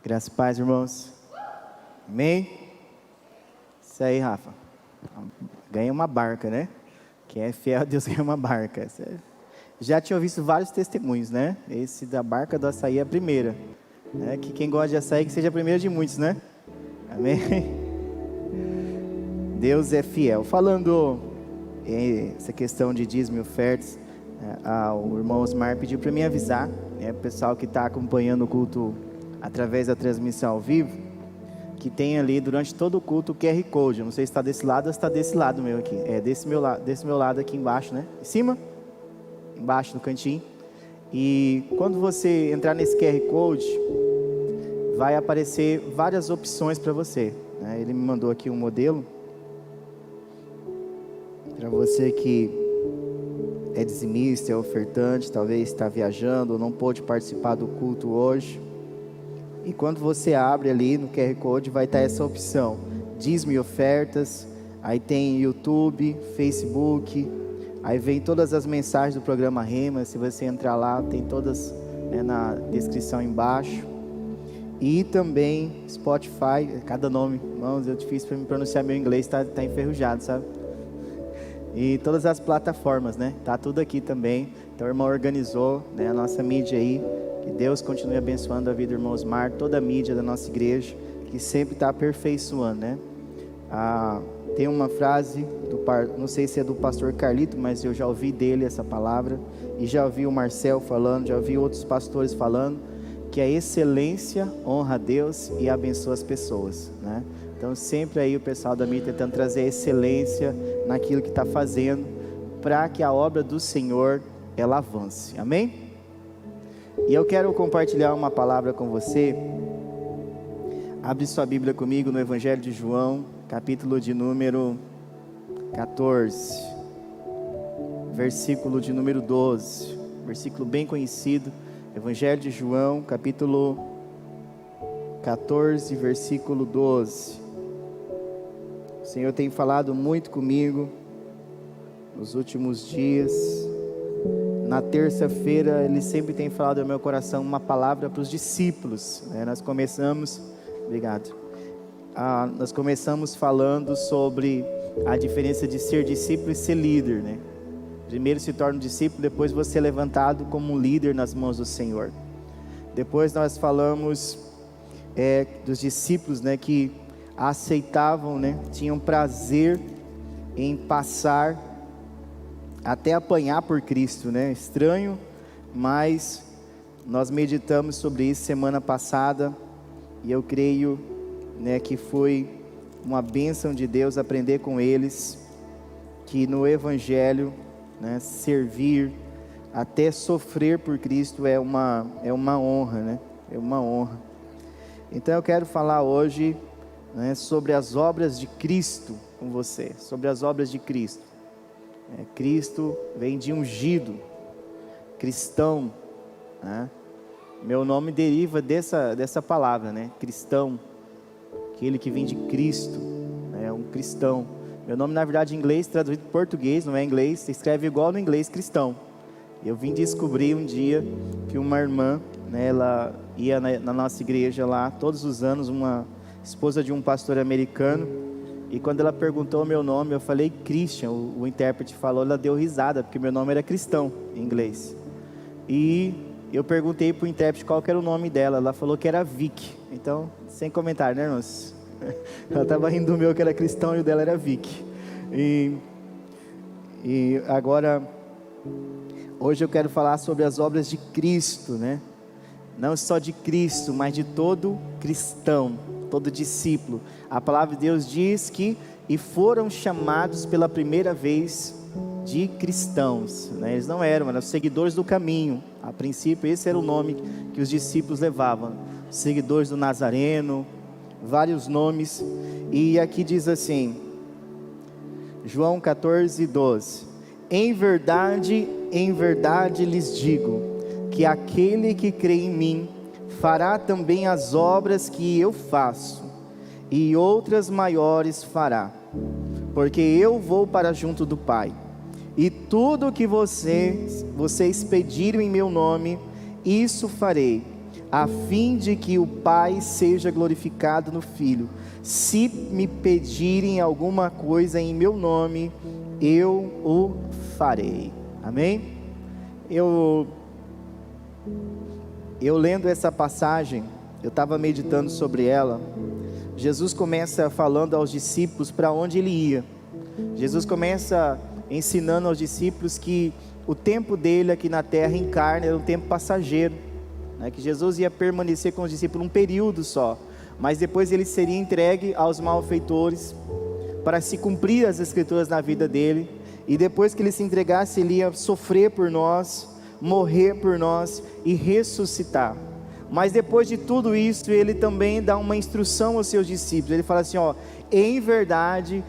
Graças e paz, irmãos. Amém? Isso aí, Rafa. Ganha uma barca, né? Quem é fiel a Deus ganha uma barca. Já tinha visto vários testemunhos, né? Esse da barca do açaí é a primeira. Que quem gosta de açaí, que seja a primeira de muitos, né? Amém? Deus é fiel. Falando essa questão de dízimo e ofertas, o irmão Osmar pediu para mim avisar, o pessoal que está acompanhando o culto através da transmissão ao vivo, que tem ali durante todo o culto o QR Code. Eu não sei se está desse lado ou se está desse lado meu aqui. É desse meu lado aqui embaixo, né? Em cima, embaixo no cantinho. E quando você entrar nesse QR Code, vai aparecer várias opções para você, né? Ele me mandou aqui um modelo para você que é dizimista, é ofertante, talvez está viajando ou não pôde participar do culto hoje. E quando você abre ali no QR Code, vai estar essa opção: dízimo e ofertas. Aí tem YouTube, Facebook. Aí vem todas as mensagens do programa Rema. Se você entrar lá, tem todas, né, na descrição embaixo. E também Spotify. Cada nome, irmãos, é difícil para me pronunciar, meu inglês está enferrujado, sabe? E todas as plataformas, né? Tá tudo aqui também. Então o irmão organizou, né, a nossa mídia aí. Que Deus continue abençoando a vida do irmão Osmar, toda a mídia da nossa igreja, que sempre está aperfeiçoando, né? Tem uma frase, não sei se é do pastor Carlito, mas eu já ouvi dele essa palavra, e já ouvi o Marcel falando, já ouvi outros pastores falando, que a excelência honra a Deus e abençoa as pessoas, né? Então sempre aí o pessoal da mídia tentando trazer a excelência naquilo que está fazendo, para que a obra do Senhor, ela avance, amém? E eu quero compartilhar uma palavra com você. Abre sua Bíblia comigo no Evangelho de João, capítulo de número 14, versículo de número 12, versículo bem conhecido. Evangelho de João, capítulo 14, versículo 12. O Senhor tem falado muito comigo nos últimos dias. Na terça-feira, Ele sempre tem falado ao meu coração uma palavra para os discípulos, né? Nós começamos falando sobre a diferença de ser discípulo e ser líder, né? Primeiro se torna um discípulo, depois você é levantado como um líder nas mãos do Senhor. Depois nós falamos dos discípulos, né, que aceitavam, né, tinham prazer em passar até apanhar por Cristo, né? Estranho, mas nós meditamos sobre isso semana passada, e eu creio, né, que foi uma bênção de Deus aprender com eles, que no Evangelho, né, servir, até sofrer por Cristo é uma honra, né? É uma honra. Então eu quero falar hoje, né, sobre as obras de Cristo com você, sobre as obras de Cristo. Cristo vem de ungido, cristão, né? Meu nome deriva dessa palavra, né? Cristão, aquele que vem de Cristo, né? Um cristão. Meu nome, na verdade, em inglês, traduzido para português, não é inglês, se escreve igual no inglês, cristão. Eu vim descobrir um dia que uma irmã, né, ela ia na nossa igreja lá, todos os anos, uma esposa de um pastor americano. E quando ela perguntou o meu nome, eu falei Christian. O intérprete falou, ela deu risada, porque meu nome era cristão em inglês. E eu perguntei para o intérprete qual que era o nome dela. Ela falou que era Vic. Então, sem comentário, né, irmãos? Ela estava rindo do meu que era cristão e o dela era Vic. E agora, hoje eu quero falar sobre as obras de Cristo, né? Não só de Cristo, mas de todo cristão, todo discípulo. A palavra de Deus diz que e foram chamados pela primeira vez de cristãos, né? Eles não eram seguidores do caminho. A princípio esse era o nome que os discípulos levavam, seguidores do Nazareno, vários nomes. E aqui diz assim, João 14, 12: em verdade lhes digo, que aquele que crê em mim, fará também as obras que eu faço, e outras maiores fará, porque eu vou para junto do Pai. E tudo o que vocês pedirem em meu nome, isso farei, a fim de que o Pai seja glorificado no Filho. Se me pedirem alguma coisa em meu nome, eu o farei. Amém? Eu lendo essa passagem, eu estava meditando sobre ela. Jesus começa falando aos discípulos para onde ele ia. Jesus começa ensinando aos discípulos que o tempo dele aqui na terra em carne era um tempo passageiro, né? Que Jesus ia permanecer com os discípulos um período só, mas depois ele seria entregue aos malfeitores para se cumprir as escrituras na vida dele, e depois que ele se entregasse, ele ia sofrer por nós, morrer por nós e ressuscitar. Mas depois de tudo isso, ele também dá uma instrução aos seus discípulos. Ele fala assim, ó, em verdade,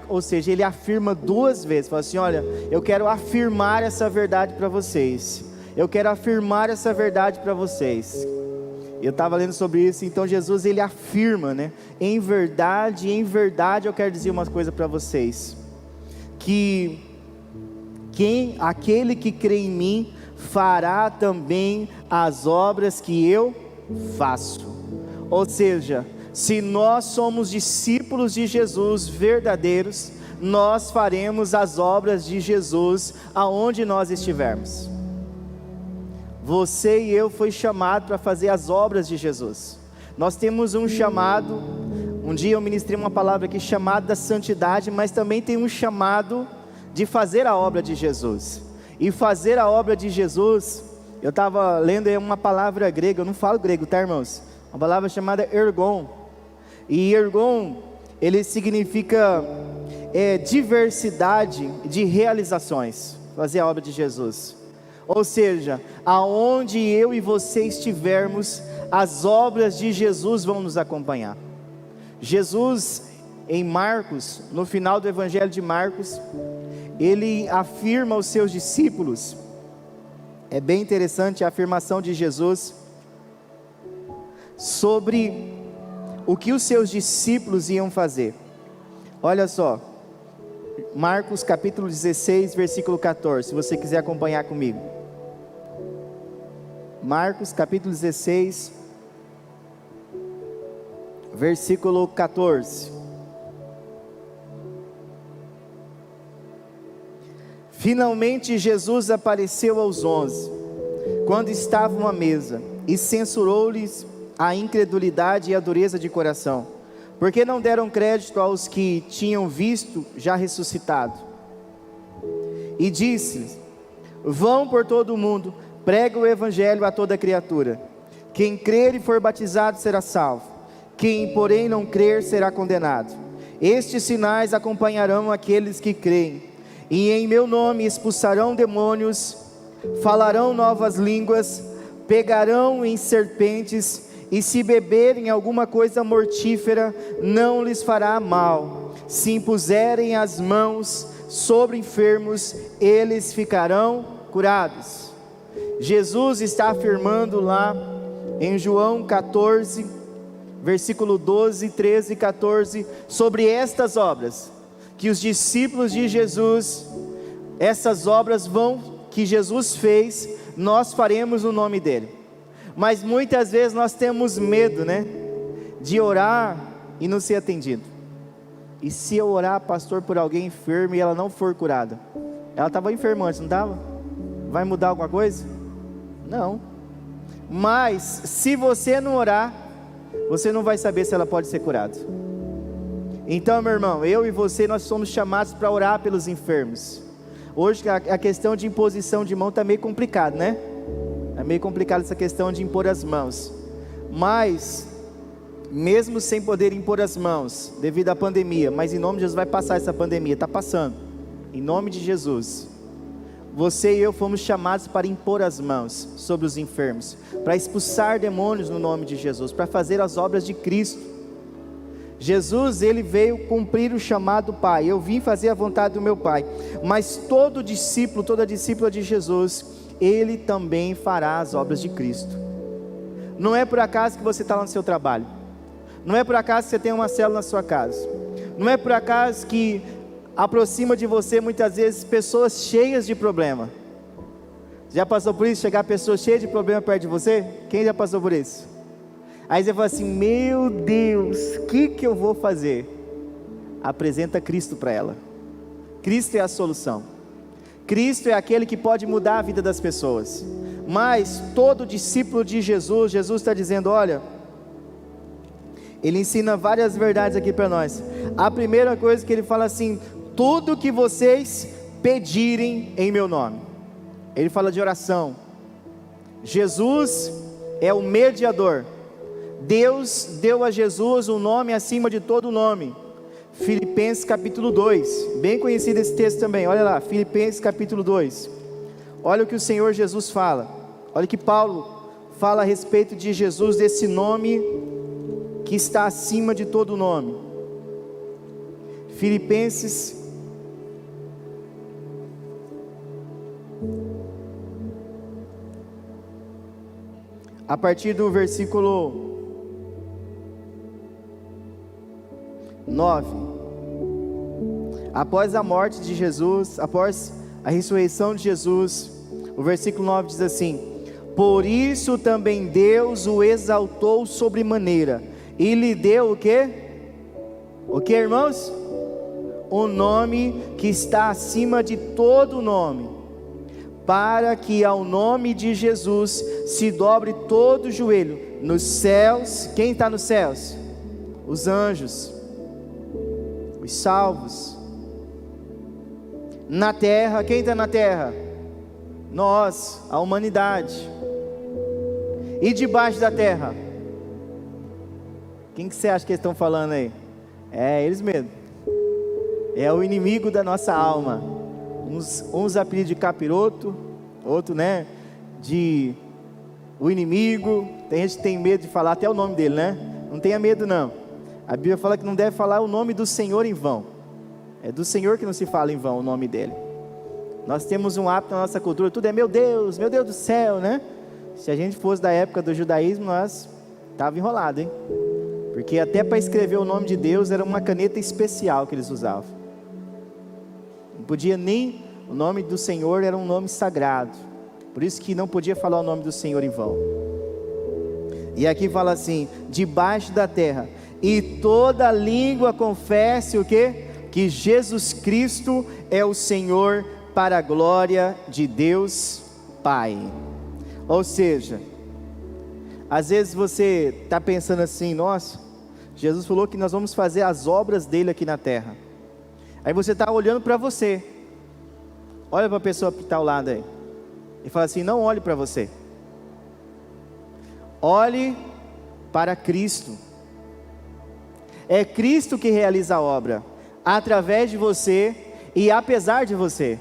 ou seja, ele afirma duas vezes, fala assim, olha, eu quero afirmar essa verdade para vocês, eu quero afirmar essa verdade para vocês. Eu estava lendo sobre isso, então Jesus ele afirma, né, em verdade eu quero dizer uma coisa para vocês, que aquele que crê em mim, fará também as obras que eu faço. Ou seja, se nós somos discípulos de Jesus verdadeiros, nós faremos as obras de Jesus aonde nós estivermos. Você e eu foi chamado para fazer as obras de Jesus. Nós temos um chamado, um dia eu ministrei uma palavra aqui, chamado da santidade, mas também tem um chamado de fazer a obra de Jesus. E fazer a obra de Jesus, eu estava lendo uma palavra grega, eu não falo grego, tá, irmãos? Uma palavra chamada ergon. E ergon, ele significa diversidade de realizações. Fazer a obra de Jesus. Ou seja, aonde eu e você estivermos, as obras de Jesus vão nos acompanhar. Jesus, em Marcos, no final do Evangelho de Marcos, ele afirma aos seus discípulos, é bem interessante a afirmação de Jesus, sobre o que os seus discípulos iam fazer. Olha só, Marcos capítulo 16, versículo 14, se você quiser acompanhar comigo. Marcos capítulo 16, versículo 14. Finalmente Jesus apareceu aos 11, quando estavam à mesa, e censurou-lhes a incredulidade e a dureza de coração, porque não deram crédito aos que tinham visto já ressuscitado. E disse-lhes: vão por todo o mundo, preguem o evangelho a toda criatura. Quem crer e for batizado será salvo, quem porém não crer será condenado. Estes sinais acompanharão aqueles que creem. E em meu nome expulsarão demônios, falarão novas línguas, pegarão em serpentes, e se beberem alguma coisa mortífera, não lhes fará mal. Se impuserem as mãos sobre enfermos, eles ficarão curados. Jesus está afirmando lá em João 14, versículo 12, 13 e 14, sobre estas obras, que os discípulos de Jesus, essas obras que Jesus fez, nós faremos no nome dele. Mas muitas vezes nós temos medo, né, de orar e não ser atendido. E se eu orar, pastor, por alguém enfermo e ela não for curada? Ela estava enferma antes, não estava? Vai mudar alguma coisa? Não. Mas se você não orar, você não vai saber se ela pode ser curada. Então, meu irmão, eu e você, nós somos chamados para orar pelos enfermos. Hoje a questão de imposição de mão está meio complicado, né? É meio complicado essa questão de impor as mãos. Mas, mesmo sem poder impor as mãos, devido à pandemia, mas em nome de Jesus vai passar essa pandemia, está passando. Em nome de Jesus. Você e eu fomos chamados para impor as mãos sobre os enfermos, para expulsar demônios no nome de Jesus, para fazer as obras de Cristo. Jesus, ele veio cumprir o chamado do Pai. Eu vim fazer a vontade do meu Pai. Mas todo discípulo, toda discípula de Jesus, ele também fará as obras de Cristo. Não é por acaso que você está lá no seu trabalho. Não é por acaso que você tem uma célula na sua casa. Não é por acaso que aproxima de você muitas vezes pessoas cheias de problema. Já passou por isso? Chegar a pessoa cheia de problema perto de você? Quem já passou por isso? Aí você fala assim, meu Deus, o que eu vou fazer? Apresenta Cristo para ela. Cristo é a solução. Cristo é aquele que pode mudar a vida das pessoas. Mas todo discípulo de Jesus, Jesus está dizendo, olha, Ele ensina várias verdades aqui para nós. A primeira coisa que Ele fala assim, tudo que vocês pedirem em meu nome. Ele fala de oração. Jesus é o mediador. Deus deu a Jesus um nome acima de todo nome. Filipenses capítulo 2, bem conhecido esse texto também, olha lá, Filipenses capítulo 2, olha o que o Senhor Jesus fala, olha o que Paulo fala a respeito de Jesus, desse nome que está acima de todo nome. Filipenses a partir do versículo 9, após a morte de Jesus, após a ressurreição de Jesus, o versículo 9 diz assim, por isso também Deus o exaltou sobremaneira, e lhe deu o quê? O que, irmãos? O nome que está acima de todo nome, para que ao nome de Jesus se dobre todo o joelho, nos céus, quem está nos céus? Os anjos, os salvos, na terra, quem está na terra? Nós, a humanidade, e debaixo da terra, quem que você acha que eles estão falando aí? É eles mesmos, é o inimigo da nossa alma, uns apelidos de capiroto, outro, né, de o inimigo, tem gente que tem medo de falar até o nome dele, né, não tenha medo não. A Bíblia fala que não deve falar o nome do Senhor em vão. É do Senhor que não se fala em vão o nome dele. Nós temos um hábito na nossa cultura, tudo é meu Deus do céu, né? Se a gente fosse da época do judaísmo, nós estava enrolado, hein? Porque até para escrever o nome de Deus era uma caneta especial que eles usavam. Não podia nem, o nome do Senhor era um nome sagrado. Por isso que não podia falar o nome do Senhor em vão. E aqui fala assim, debaixo da terra, e toda língua confesse o quê? Que Jesus Cristo é o Senhor, para a glória de Deus Pai. Ou seja, às vezes você está pensando assim, nossa, Jesus falou que nós vamos fazer as obras dele aqui na terra. Aí você está olhando para você, olha para a pessoa que está ao lado aí, e fala assim, não olhe para você, olhe para Cristo. É Cristo que realiza a obra, através de você e apesar de você,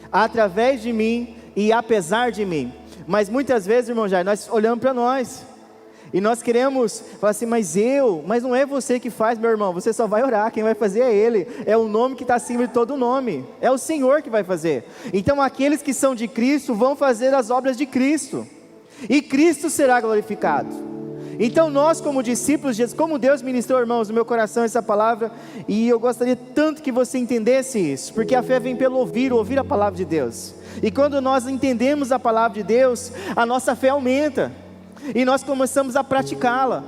através de mim e apesar de mim. Mas muitas vezes, irmão Jair, nós olhamos para nós, e nós queremos falar assim, mas não é você que faz, meu irmão, você só vai orar, quem vai fazer é Ele, é o nome que está acima de todo nome, é o Senhor que vai fazer. Então aqueles que são de Cristo vão fazer as obras de Cristo, e Cristo será glorificado. Então nós como discípulos de Jesus, como Deus ministrou, irmãos, no meu coração essa palavra, e eu gostaria tanto que você entendesse isso, porque a fé vem pelo ouvir a palavra de Deus, e quando nós entendemos a palavra de Deus, a nossa fé aumenta, e nós começamos a praticá-la.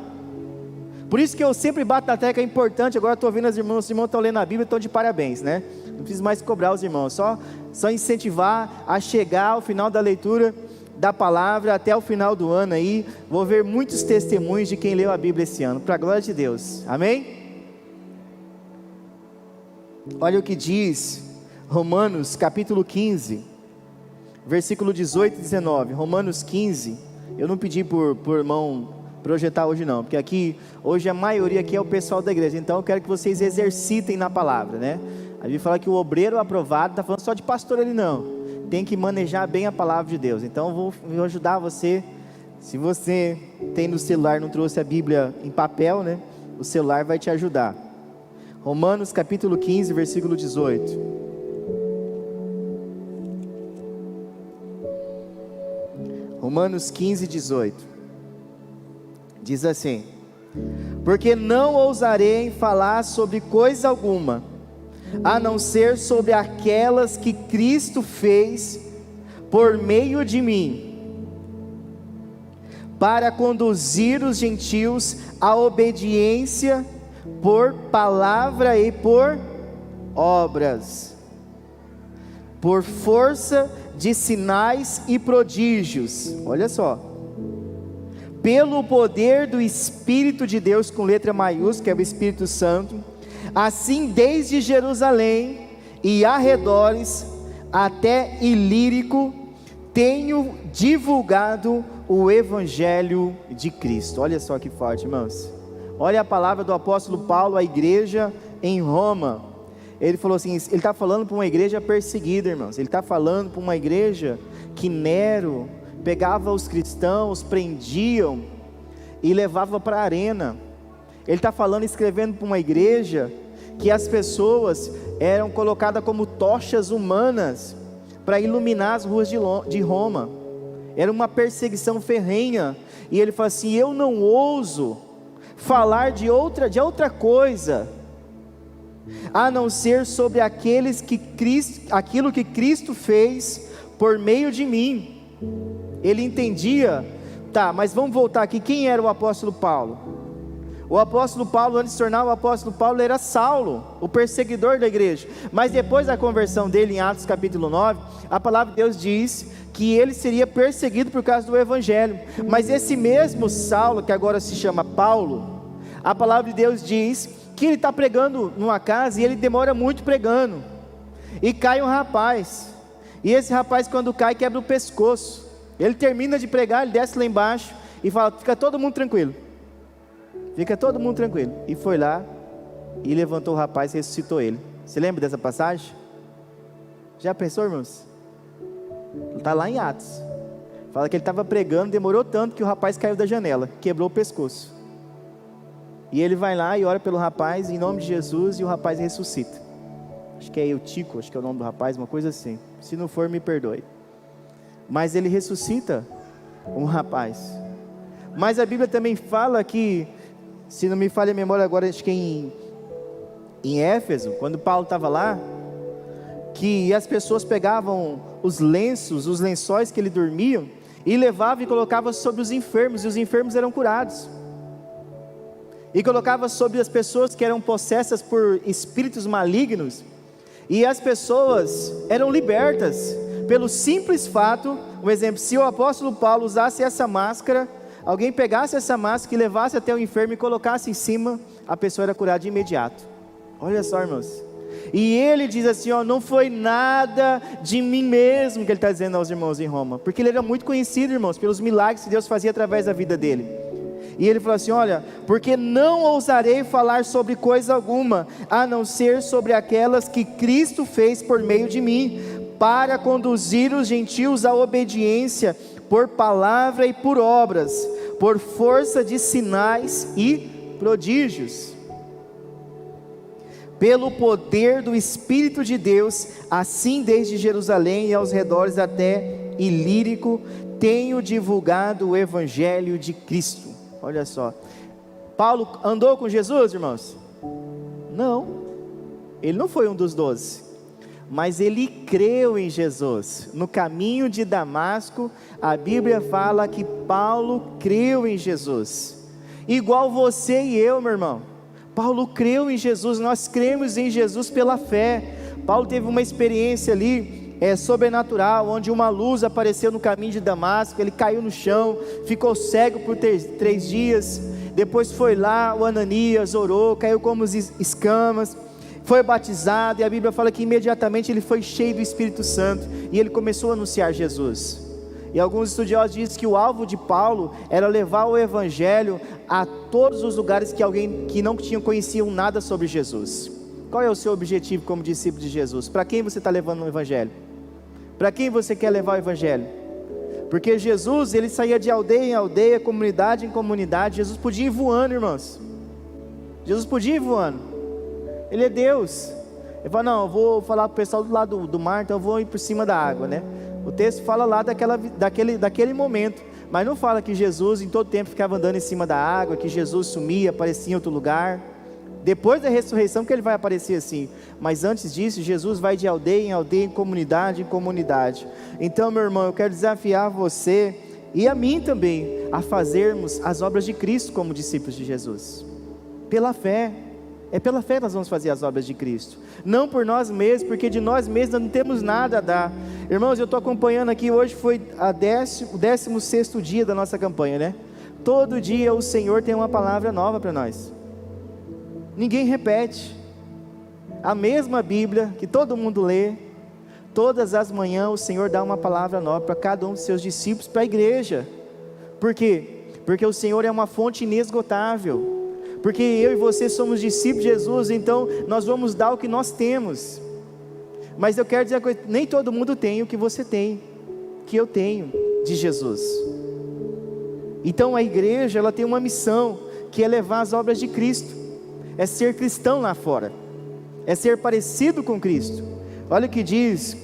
Por isso que eu sempre bato na tecla, é importante. Agora estou ouvindo os irmãos estão lendo a Bíblia, estão de parabéns, né? Não preciso mais cobrar os irmãos, só incentivar a chegar ao final da leitura da palavra, até o final do ano aí, vou ver muitos testemunhos de quem leu a Bíblia esse ano, para a glória de Deus, amém? Olha o que diz Romanos capítulo 15, versículo 18 e 19, Romanos 15, eu não pedi por irmão projetar hoje não, porque aqui, hoje a maioria aqui é o pessoal da igreja, então eu quero que vocês exercitem na palavra, né? A Bíblia fala que o obreiro aprovado, está falando só de pastor ali não, tem que manejar bem a palavra de Deus. Então eu vou ajudar você. Se você tem no celular, não trouxe a Bíblia em papel, né? O celular vai te ajudar. Romanos capítulo 15, versículo 18. Romanos 15, 18. Diz assim: porque não ousarei falar sobre coisa alguma, a não ser sobre aquelas que Cristo fez, por meio de mim, para conduzir os gentios à obediência por palavra e por obras, por força de sinais e prodígios, olha só, pelo poder do Espírito de Deus, com letra maiúscula, que é o Espírito Santo, assim desde Jerusalém e arredores até Ilírico, tenho divulgado o Evangelho de Cristo. Olha só que forte, irmãos. Olha a palavra do apóstolo Paulo à igreja em Roma. Ele falou assim, ele está falando para uma igreja perseguida, irmãos. Ele está falando para uma igreja que Nero pegava os cristãos, prendiam e levava para a arena. Ele está falando, escrevendo para uma igreja que as pessoas eram colocadas como tochas humanas para iluminar as ruas de Roma. Era uma perseguição ferrenha. E ele fala assim, eu não ouso falar de outra coisa, a não ser sobre aquilo que Cristo fez por meio de mim. Ele entendia, mas vamos voltar aqui, quem era o apóstolo Paulo? O apóstolo Paulo, antes de se tornar o apóstolo Paulo, era Saulo, o perseguidor da igreja. Mas depois da conversão dele, em Atos capítulo 9, a palavra de Deus diz que ele seria perseguido por causa do evangelho. Mas esse mesmo Saulo, que agora se chama Paulo, a palavra de Deus diz que ele está pregando numa casa e ele demora muito pregando, e cai um rapaz, e esse rapaz, quando cai, quebra o pescoço. Ele termina de pregar, ele desce lá embaixo e fala, fica todo mundo tranquilo, e foi lá e levantou o rapaz e ressuscitou ele. Você lembra dessa passagem? Já pensou, irmãos? Está lá em Atos, fala que ele estava pregando, demorou tanto que o rapaz caiu da janela, quebrou o pescoço, e ele vai lá e ora pelo rapaz, em nome de Jesus, e o rapaz ressuscita. Acho que é Eutico, acho que é o nome do rapaz, uma coisa assim, se não for me perdoe, mas ele ressuscita um rapaz. Mas a Bíblia também fala que, se não me falha a memória agora, acho que em Éfeso, quando Paulo estava lá, que as pessoas pegavam os lençóis que ele dormia, e levavam e colocavam sobre os enfermos, e os enfermos eram curados, e colocava sobre as pessoas que eram possessas por espíritos malignos, e as pessoas eram libertas, pelo simples fato, um exemplo, se o apóstolo Paulo usasse essa máscara, alguém pegasse essa máscara e levasse até o enfermo e colocasse em cima, a pessoa era curada de imediato. Olha só, irmãos, e ele diz assim, não foi nada de mim mesmo, que ele está dizendo aos irmãos em Roma, porque ele era muito conhecido, irmãos, pelos milagres que Deus fazia através da vida dele. E ele falou assim, olha, porque não ousarei falar sobre coisa alguma, a não ser sobre aquelas que Cristo fez por meio de mim, para conduzir os gentios à obediência, por palavra e por obras, por força de sinais e prodígios, pelo poder do Espírito de Deus, assim desde Jerusalém e aos redores até Ilírico, tenho divulgado o Evangelho de Cristo. Olha só, Paulo andou com Jesus, irmãos? Não, ele não foi um dos 12, mas ele creu em Jesus. No caminho de Damasco, a Bíblia fala que Paulo creu em Jesus, igual você e eu, meu irmão. Paulo creu em Jesus, nós cremos em Jesus pela fé. Paulo teve uma experiência ali, sobrenatural, onde uma luz apareceu no caminho de Damasco, ele caiu no chão, ficou cego por 3 dias, depois foi lá, o Ananias orou, caiu como escamas, foi batizado, e a Bíblia fala que imediatamente ele foi cheio do Espírito Santo, e ele começou a anunciar Jesus. E alguns estudiosos dizem que o alvo de Paulo era levar o Evangelho a todos os lugares que alguém que não conheciam nada sobre Jesus. Qual é o seu objetivo como discípulo de Jesus? Para quem você está levando o Evangelho? Para quem você quer levar o Evangelho? Porque Jesus, ele saía de aldeia em aldeia, comunidade em comunidade. Jesus podia ir voando, irmãos. Jesus podia ir voando. Ele é Deus. Ele fala, não, eu vou falar para o pessoal do lado do mar, então eu vou ir por cima da água, né? O texto fala lá daquele momento, mas não fala que Jesus em todo tempo ficava andando em cima da água, que Jesus sumia, aparecia em outro lugar. Depois da ressurreição que ele vai aparecer assim. Mas antes disso, Jesus vai de aldeia em aldeia, em comunidade em comunidade. Então, meu irmão, eu quero desafiar você e a mim também a fazermos as obras de Cristo como discípulos de Jesus. Pela fé. É pela fé que nós vamos fazer as obras de Cristo. Não por nós mesmos, porque de nós mesmos nós não temos nada a dar. Irmãos, eu estou acompanhando aqui, hoje foi o 16º dia da nossa campanha, né? Todo dia o Senhor tem uma palavra nova para nós. Ninguém repete. A mesma Bíblia que todo mundo lê, todas as manhãs o Senhor dá uma palavra nova para cada um dos seus discípulos, para a igreja. Por quê? Porque o Senhor é uma fonte inesgotável. Porque eu e você somos discípulos de Jesus, então nós vamos dar o que nós temos. Mas eu quero dizer uma coisa, nem todo mundo tem o que você tem, que eu tenho de Jesus. Então a igreja, ela tem uma missão, que é levar as obras de Cristo, é ser cristão lá fora, é ser parecido com Cristo. Olha o que diz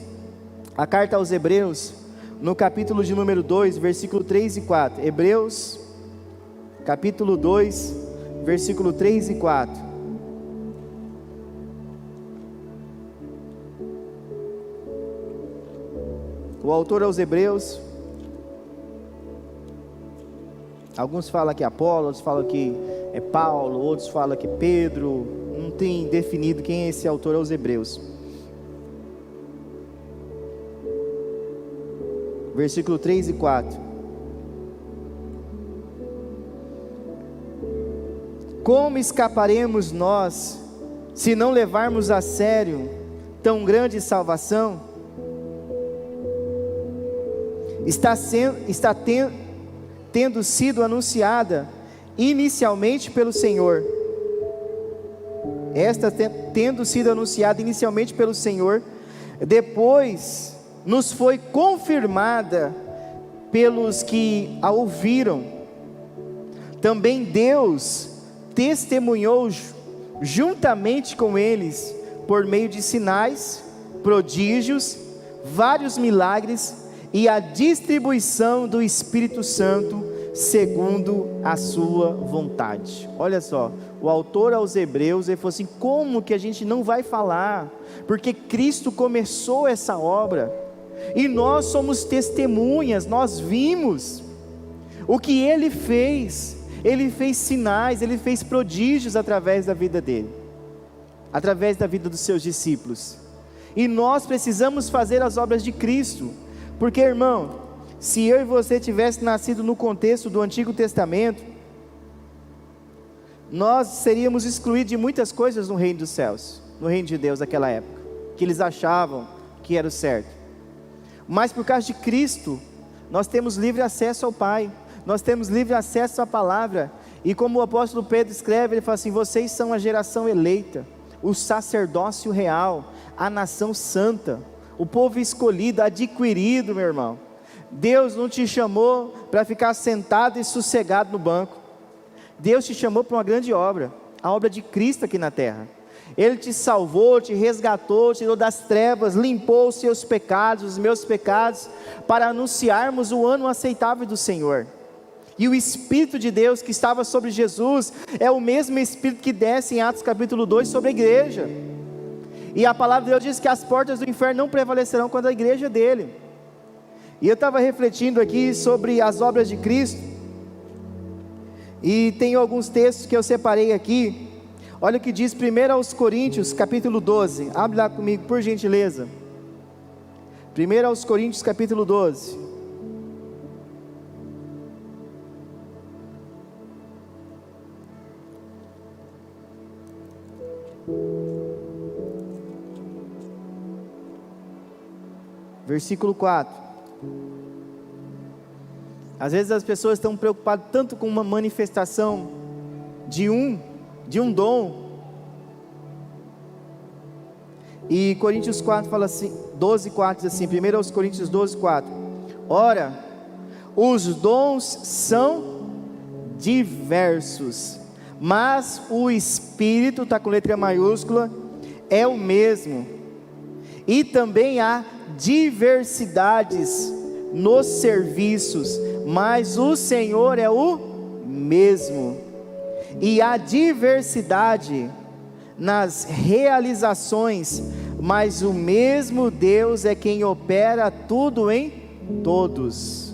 a carta aos Hebreus, no capítulo de número 2, versículo 3 e 4, Hebreus, capítulo 2, versículo 3 e 4, o autor aos Hebreus, alguns falam que é Apolo, outros falam que é Paulo, outros falam que é Pedro, não tem definido quem é esse autor aos Hebreus. Versículo 3 e 4, como escaparemos nós, se não levarmos a sério tão grande salvação? Tendo sido anunciada inicialmente pelo Senhor. Tendo sido anunciada inicialmente pelo Senhor, depois nos foi confirmada pelos que a ouviram. Também Deus testemunhou juntamente com eles, por meio de sinais, prodígios, vários milagres, e a distribuição do Espírito Santo, segundo a sua vontade. Olha só, o autor aos Hebreus, ele falou assim, como que a gente não vai falar? Porque Cristo começou essa obra, e nós somos testemunhas, nós vimos o que Ele fez. Ele fez sinais, Ele fez prodígios através da vida dele, através da vida dos seus discípulos, e nós precisamos fazer as obras de Cristo, porque irmão, se eu e você tivesse nascido no contexto do Antigo Testamento, nós seríamos excluídos de muitas coisas no reino dos céus, no reino de Deus naquela época, que eles achavam que era o certo, mas por causa de Cristo, nós temos livre acesso ao Pai, nós temos livre acesso à palavra, e como o apóstolo Pedro escreve, ele fala assim, vocês são a geração eleita, o sacerdócio real, a nação santa, o povo escolhido, adquirido, meu irmão. Deus não te chamou para ficar sentado e sossegado no banco, Deus te chamou para uma grande obra, a obra de Cristo aqui na terra. Ele te salvou, te resgatou, te tirou das trevas, limpou os seus pecados, os meus pecados, para anunciarmos o ano aceitável do Senhor. E o Espírito de Deus que estava sobre Jesus, é o mesmo Espírito que desce em Atos capítulo 2 sobre a igreja, e a palavra de Deus diz que as portas do inferno não prevalecerão contra a igreja dele. E eu estava refletindo aqui sobre as obras de Cristo, e tem alguns textos que eu separei aqui. Olha o que diz 1 aos Coríntios capítulo 12, abre lá comigo por gentileza, 1 aos Coríntios capítulo 12, versículo 4, às vezes as pessoas estão preocupadas tanto com uma manifestação de um dom, e Coríntios 4 fala assim, 12, 4 diz assim, 1 aos Coríntios 12, 4, ora, os dons são diversos, mas o Espírito, está com letra maiúscula, é o mesmo, e também há diversidades nos serviços, mas o Senhor é o mesmo, e há diversidade nas realizações, mas o mesmo Deus é quem opera tudo em todos.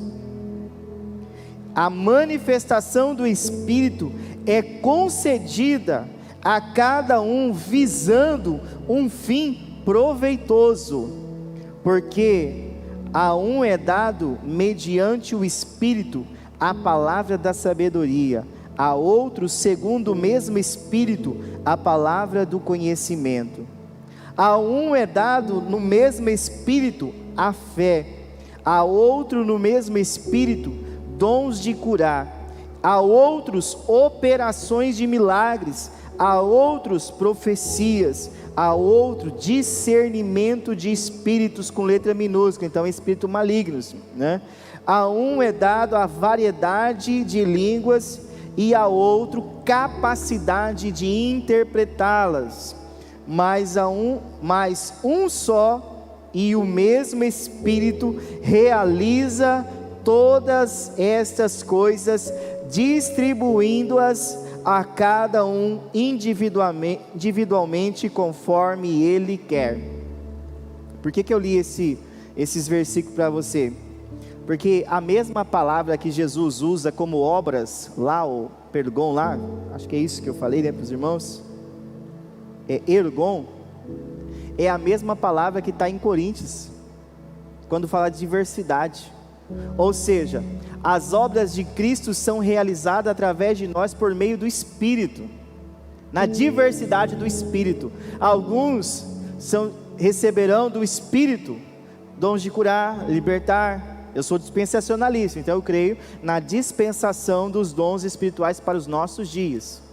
A manifestação do Espírito é concedida a cada um visando um fim proveitoso, porque a um é dado mediante o Espírito a palavra da sabedoria, a outro segundo o mesmo Espírito a palavra do conhecimento. A um é dado no mesmo Espírito a fé, a outro no mesmo Espírito dons de curar, a outros operações de milagres, a outros profecias, a outro discernimento de espíritos com letra minúscula, então espíritos malignos, né? A um é dado a variedade de línguas e a outro capacidade de interpretá-las, mas um só e o mesmo Espírito realiza todas estas coisas, distribuindo-as a cada um individualmente conforme Ele quer. Por que eu li esses versículos para você? Porque a mesma palavra que Jesus usa como obras, lá o pergon lá, acho que é isso que eu falei, né, para os irmãos, ergon, é a mesma palavra que está em Coríntios, quando fala de diversidade. Ou seja, as obras de Cristo são realizadas através de nós por meio do Espírito, na diversidade do Espírito. Alguns receberão do Espírito dons de curar, libertar. Eu sou dispensacionalista, então eu creio na dispensação dos dons espirituais para os nossos dias.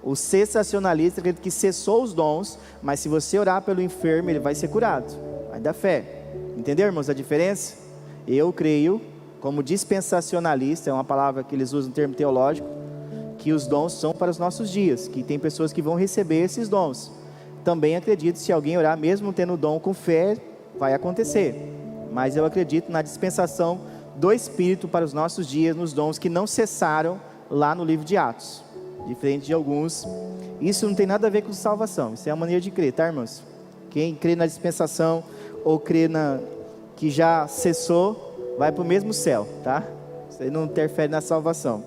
O cessacionalista acredita que cessou os dons, mas se você orar pelo enfermo, ele vai ser curado. Vai dar fé. Entendeu, irmãos, a diferença? Eu creio, como dispensacionalista, é uma palavra que eles usam no termo teológico, que os dons são para os nossos dias, que tem pessoas que vão receber esses dons. Também acredito, se alguém orar, mesmo tendo o dom com fé, vai acontecer. Mas eu acredito na dispensação do Espírito para os nossos dias, nos dons que não cessaram lá no livro de Atos, diferente de alguns. Isso não tem nada a ver com salvação, isso é a maneira de crer, tá, irmãos? Quem crê na dispensação ou crê que já cessou, vai para o mesmo céu, tá? Isso aí não interfere na salvação.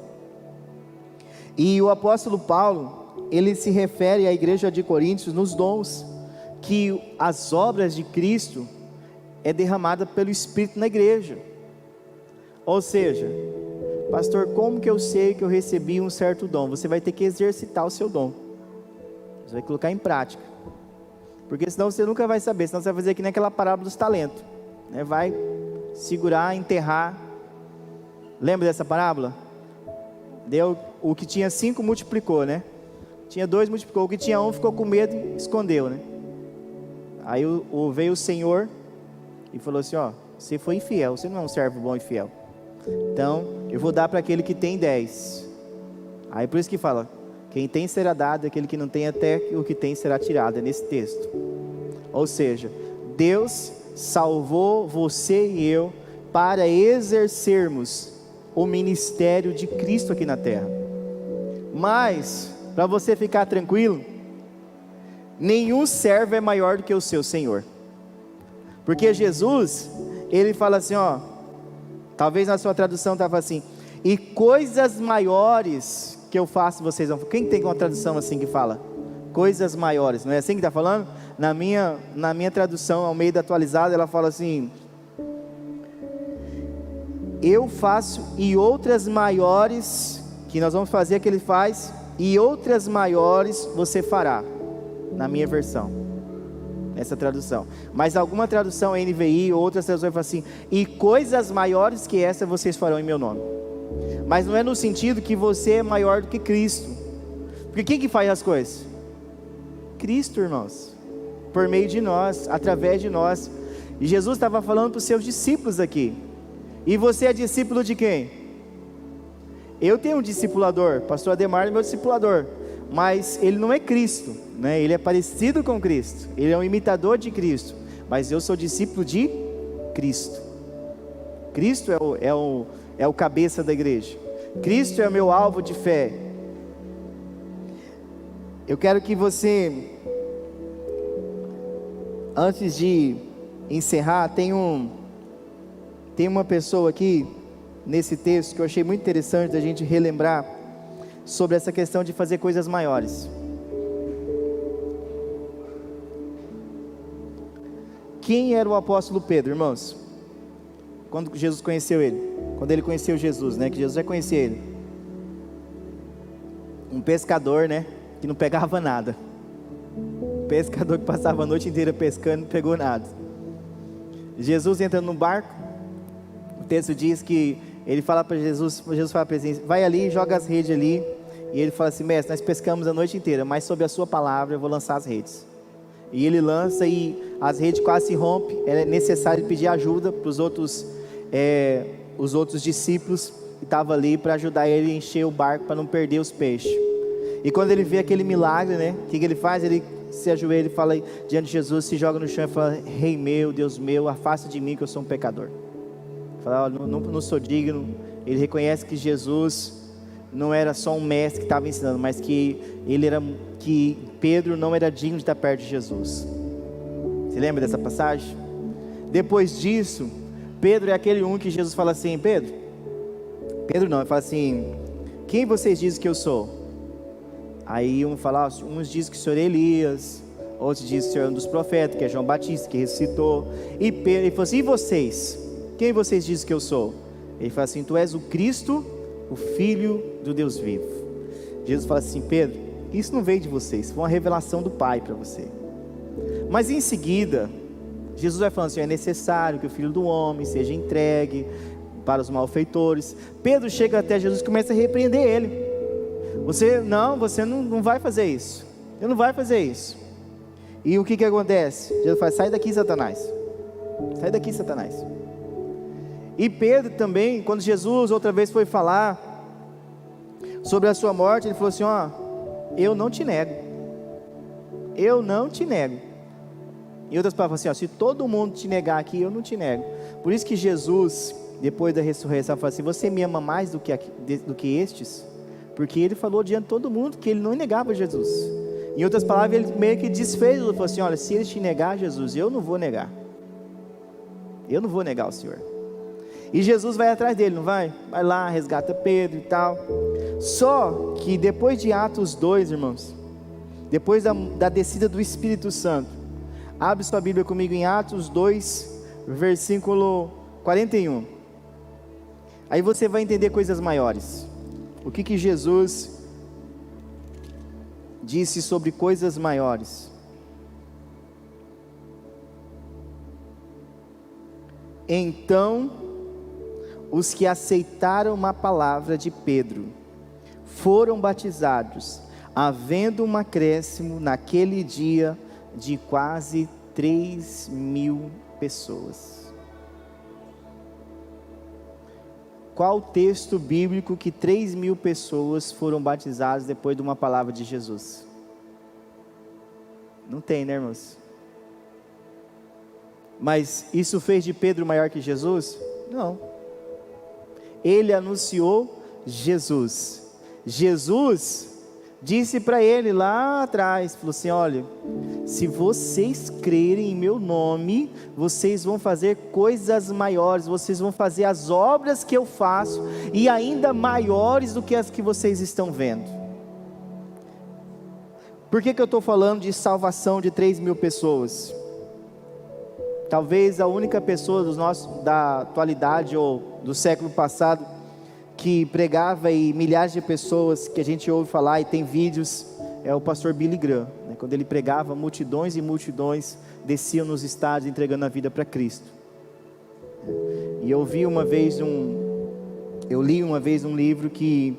E o apóstolo Paulo, ele se refere à igreja de Coríntios nos dons, que as obras de Cristo é derramada pelo Espírito na igreja. Ou seja, pastor, como que eu sei que eu recebi um certo dom? Você vai ter que exercitar o seu dom, você vai colocar em prática, porque senão você nunca vai saber, senão você vai fazer que nem aquela parábola dos talentos, né? Vai segurar, enterrar. Lembra dessa parábola? Deu, o que tinha 5 multiplicou, né? Tinha 2 multiplicou, o que tinha 1 ficou com medo e escondeu, né? Aí veio o Senhor e falou assim, ó, você foi infiel, você não é um servo bom e fiel, então eu vou dar para aquele que tem 10. Aí por isso que fala, quem tem será dado, aquele que não tem até o que tem será tirado, é nesse texto. Ou seja, Deus salvou você e eu para exercermos o ministério de Cristo aqui na terra. Mas, para você ficar tranquilo, nenhum servo é maior do que o seu Senhor. Porque Jesus, ele fala assim, ó, talvez na sua tradução estava assim, e coisas maiores que eu faço, vocês vão. Quem tem uma tradução assim que fala? Coisas maiores, não é assim que está falando? Na minha tradução, ao meio da atualizada, ela fala assim, eu faço e outras maiores, que nós vamos fazer que ele faz, e outras maiores você fará, na minha versão. Essa tradução, mas alguma tradução NVI, outras traduções falam assim, e coisas maiores que essa vocês farão em meu nome. Mas não é no sentido que você é maior do que Cristo, porque quem que faz as coisas? Cristo, irmãos, por meio de nós, através de nós. E Jesus estava falando para os seus discípulos aqui, e você é discípulo de quem? Eu tenho um discipulador, pastor Ademar é meu discipulador, mas ele não é Cristo, né? Ele é parecido com Cristo, ele é um imitador de Cristo, mas eu sou discípulo de Cristo. Cristo é o cabeça da igreja, Cristo é o meu alvo de fé. Eu quero que você, antes de encerrar, tem uma pessoa aqui nesse texto que eu achei muito interessante da gente relembrar sobre essa questão de fazer coisas maiores. Quem era o apóstolo Pedro, irmãos? Quando Jesus conheceu ele, quando ele conheceu Jesus, né? Que Jesus já conhecia ele. Um pescador, né? Que não pegava nada. Um pescador que passava a noite inteira pescando, não pegou nada. Jesus entra no barco. O texto diz que ele fala para Jesus fala para ele, vai ali, joga as redes ali. E ele fala assim, mestre, nós pescamos a noite inteira, mas sob a sua palavra eu vou lançar as redes. E ele lança e as redes quase se rompem. É necessário pedir ajuda para os outros discípulos que estavam ali para ajudar ele a encher o barco para não perder os peixes. E quando ele vê aquele milagre, né? O que ele faz? Ele se ajoelha e fala diante de Jesus, se joga no chão e fala, Rei meu, Deus meu, afasta de mim que eu sou um pecador. Fala, não sou digno. Ele reconhece que Jesus não era só um mestre que estava ensinando, mas que Pedro não era digno de estar perto de Jesus. Você lembra dessa passagem? Depois disso, Pedro é aquele que Jesus fala assim, Pedro não, ele fala assim, quem vocês dizem que eu sou? Aí uns dizem que o senhor é Elias, outros dizem que o senhor é um dos profetas, que é João Batista, que ressuscitou. E Pedro, ele falou assim, e vocês? Quem vocês dizem que eu sou? Ele fala assim, tu és o Cristo, o Filho do Deus vivo. Jesus fala assim, Pedro, isso não veio de vocês, foi uma revelação do Pai para você. Mas em seguida, Jesus vai falando assim, é necessário que o Filho do Homem seja entregue para os malfeitores. Pedro chega até Jesus e começa a repreender ele. Você não vai fazer isso. Você não vai fazer isso. E o que acontece? Jesus fala, sai daqui, Satanás. Sai daqui, Satanás. E Pedro também, quando Jesus outra vez foi falar sobre a sua morte, ele falou assim, eu não te nego. Eu não te nego. Em outras palavras, assim, se todo mundo te negar aqui, eu não te nego. Por isso que Jesus, depois da ressurreição, falou assim, você me ama mais do que estes? Porque ele falou diante de todo mundo que ele não negava Jesus. Em outras palavras, ele meio que desfez, ele falou assim, olha, se eles te negar Jesus, eu não vou negar. Eu não vou negar o Senhor. E Jesus vai atrás dele, não vai? Vai lá, resgata Pedro e tal. Só que depois de Atos 2, irmãos, depois da descida do Espírito Santo, abre sua Bíblia comigo em Atos 2, versículo 41. Aí você vai entender coisas maiores. O que Jesus disse sobre coisas maiores. Então, os que aceitaram a palavra de Pedro foram batizados, havendo um acréscimo naquele dia de quase 3.000 pessoas. Qual texto bíblico que 3.000 pessoas foram batizadas depois de uma palavra de Jesus? Não tem, né, irmãos? Mas isso fez de Pedro maior que Jesus? Não. Ele anunciou Jesus. Jesus disse para ele lá atrás, falou assim, olha, se vocês crerem em meu nome, vocês vão fazer coisas maiores, vocês vão fazer as obras que eu faço, e ainda maiores do que as que vocês estão vendo. Por que eu estou falando de salvação de 3.000 pessoas? Talvez a única pessoa da atualidade ou do século passado que pregava e milhares de pessoas que a gente ouve falar e tem vídeos, é o pastor Billy Graham, né? Quando ele pregava, multidões e multidões desciam nos estádios entregando a vida para Cristo. E eu li uma vez um livro que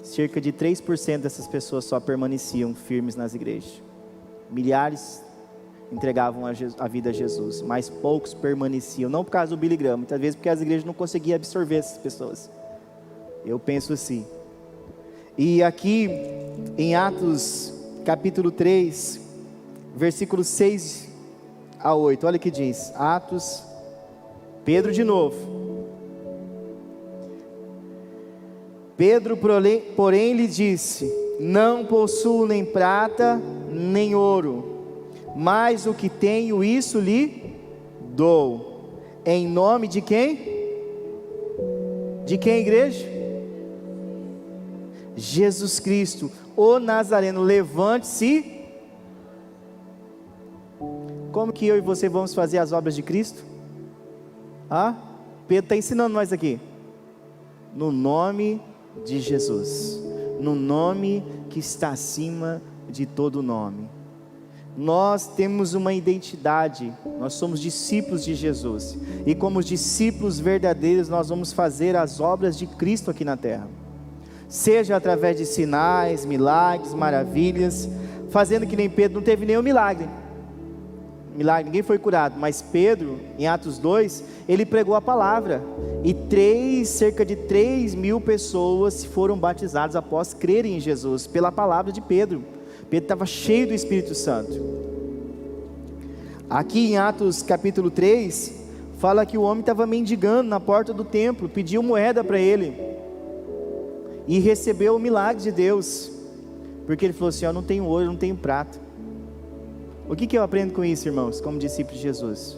cerca de 3% dessas pessoas só permaneciam firmes nas igrejas. Milhares entregavam a vida a Jesus, mas poucos permaneciam, não por causa do Billy Graham, muitas vezes porque as igrejas não conseguiam absorver essas pessoas. Eu penso assim. E aqui em Atos capítulo 3, versículos 6 a 8, olha o que diz. Atos, Pedro de novo. Pedro, porém, lhe disse: não possuo nem prata, nem ouro, mas o que tenho, isso lhe dou. Em nome de quem? De quem, igreja? Jesus Cristo, o Nazareno, levante-se. Como que eu e você vamos fazer as obras de Cristo? Pedro está ensinando nós aqui. No nome de Jesus, no nome que está acima de todo nome. Nós temos uma identidade, nós somos discípulos de Jesus, e como discípulos verdadeiros nós vamos fazer as obras de Cristo aqui na terra, seja através de sinais, milagres, maravilhas, fazendo que nem Pedro. Não teve nenhum milagre, ninguém foi curado, mas Pedro, em Atos 2, ele pregou a palavra, e cerca de 3.000 pessoas foram batizadas após crerem em Jesus, pela palavra de Pedro. Pedro estava cheio do Espírito Santo. Aqui em Atos capítulo 3, fala que o homem estava mendigando na porta do templo, pediu moeda para ele, e recebeu o milagre de Deus, porque ele falou assim: eu não tenho ouro, não tenho prata. O que eu aprendo com isso, irmãos, como discípulo de Jesus?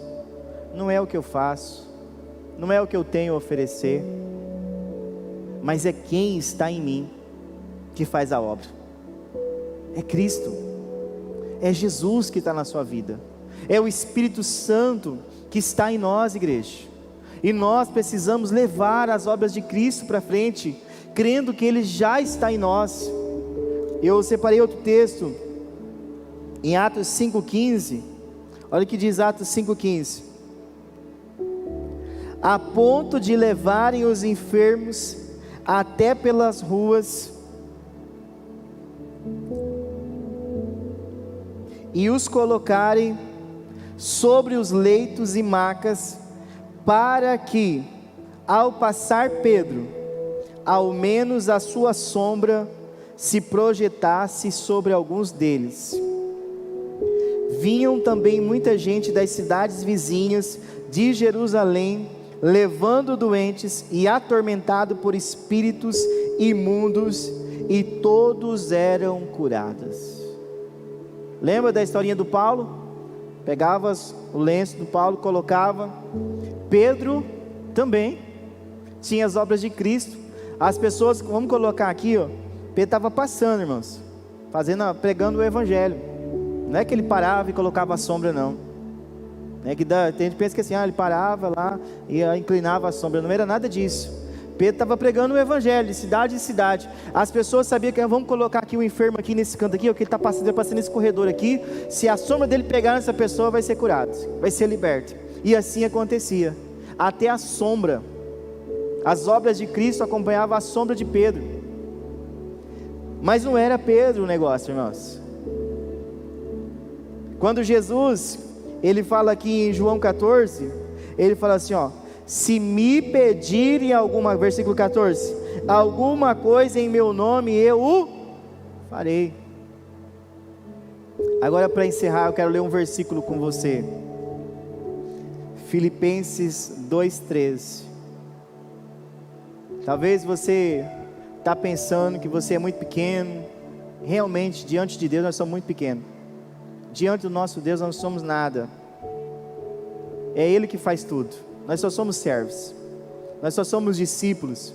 Não é o que eu faço, não é o que eu tenho a oferecer, mas é quem está em mim que faz a obra. É Cristo, é Jesus que está na sua vida, é o Espírito Santo que está em nós, igreja, e nós precisamos levar as obras de Cristo para frente, crendo que Ele já está em nós. Eu separei outro texto, em Atos 5,15, olha o que diz Atos 5,15: a ponto de levarem os enfermos até pelas ruas, e os colocarem sobre os leitos e macas, para que, ao passar Pedro, ao menos a sua sombra se projetasse sobre alguns deles. Vinham também muita gente das cidades vizinhas de Jerusalém, levando doentes e atormentados por espíritos imundos, e todos eram curados. Lembra da historinha do Paulo? Pegava o lenço do Paulo, colocava. Pedro também tinha as obras de Cristo. As pessoas, vamos colocar aqui, Pedro estava passando, irmãos, pregando o Evangelho. Não é que ele parava e colocava a sombra, não. Tem gente que pensa que assim, ele parava lá e inclinava a sombra. Não era nada disso. Pedro estava pregando o Evangelho de cidade em cidade. As pessoas sabiam que vamos colocar aqui o enfermo aqui nesse canto aqui, que ele está passando nesse corredor aqui. Se a sombra dele pegar nessa pessoa, vai ser curado, vai ser liberto. E assim acontecia. Até a sombra, as obras de Cristo acompanhavam a sombra de Pedro. Mas não era Pedro o negócio, irmãos. Quando Jesus, ele fala aqui em João 14, ele fala assim, se me pedirem alguma, versículo 14, alguma coisa em meu nome, eu o farei. Agora, para encerrar, eu quero ler um versículo com você. Filipenses 2:13. Talvez você está pensando que você é muito pequeno. Realmente, diante de Deus nós somos muito pequenos. Diante do nosso Deus nós não somos nada. É Ele que faz tudo. Nós só somos servos, nós só somos discípulos,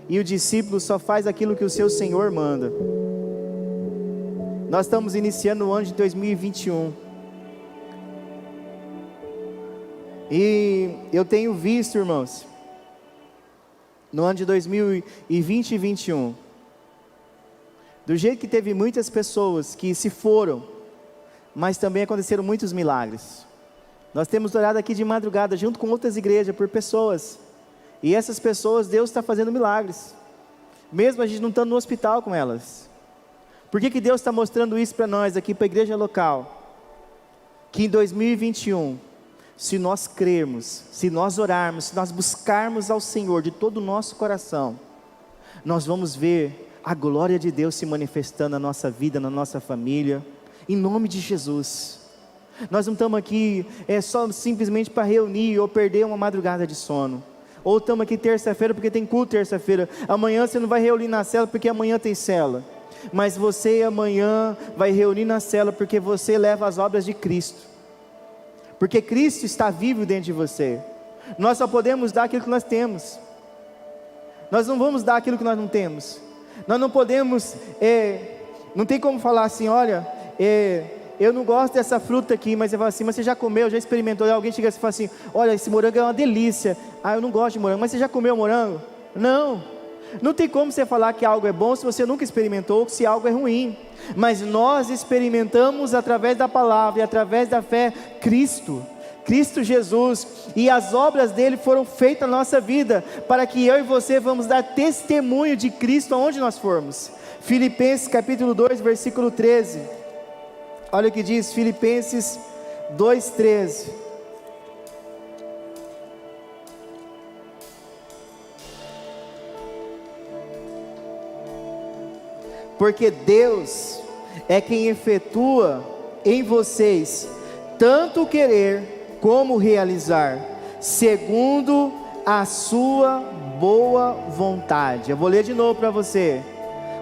e o discípulo só faz aquilo que o seu Senhor manda. Nós estamos iniciando o ano de 2021, e eu tenho visto, irmãos, no ano de 2020 e 2021, do jeito que teve muitas pessoas que se foram, mas também aconteceram muitos milagres. Nós temos orado aqui de madrugada, junto com outras igrejas, por pessoas, e essas pessoas, Deus está fazendo milagres, mesmo a gente não estando no hospital com elas. Por que Deus está mostrando isso para nós aqui, para a igreja local? Que em 2021, se nós crermos, se nós orarmos, se nós buscarmos ao Senhor de todo o nosso coração, nós vamos ver a glória de Deus se manifestando na nossa vida, na nossa família, em nome de Jesus. Nós não estamos aqui só simplesmente para reunir ou perder uma madrugada de sono, ou estamos aqui terça-feira porque tem culto terça-feira, amanhã você não vai reunir na cela porque amanhã tem cela. mas você amanhã vai reunir na célula porque você leva as obras de Cristo, porque Cristo está vivo dentro de você. Nós só podemos dar aquilo que nós temos, nós não vamos dar aquilo que nós não temos. Nós não podemos, não tem como falar assim, olha, eu não gosto dessa fruta aqui, mas você fala assim, mas você já comeu, já experimentou? E alguém chega e fala assim, olha, esse morango é uma delícia. Ah, eu não gosto de morango, mas você já comeu morango? Não tem como você falar que algo é bom se você nunca experimentou, ou se algo é ruim. Mas nós experimentamos através da palavra e através da fé Cristo Jesus, e as obras dele foram feitas na nossa vida, para que eu e você vamos dar testemunho de Cristo aonde nós formos. Filipenses capítulo 2, versículo 13, olha o que diz Filipenses 2:13. Porque Deus é quem efetua em vocês tanto querer como realizar, segundo a sua boa vontade. Eu vou ler de novo para você.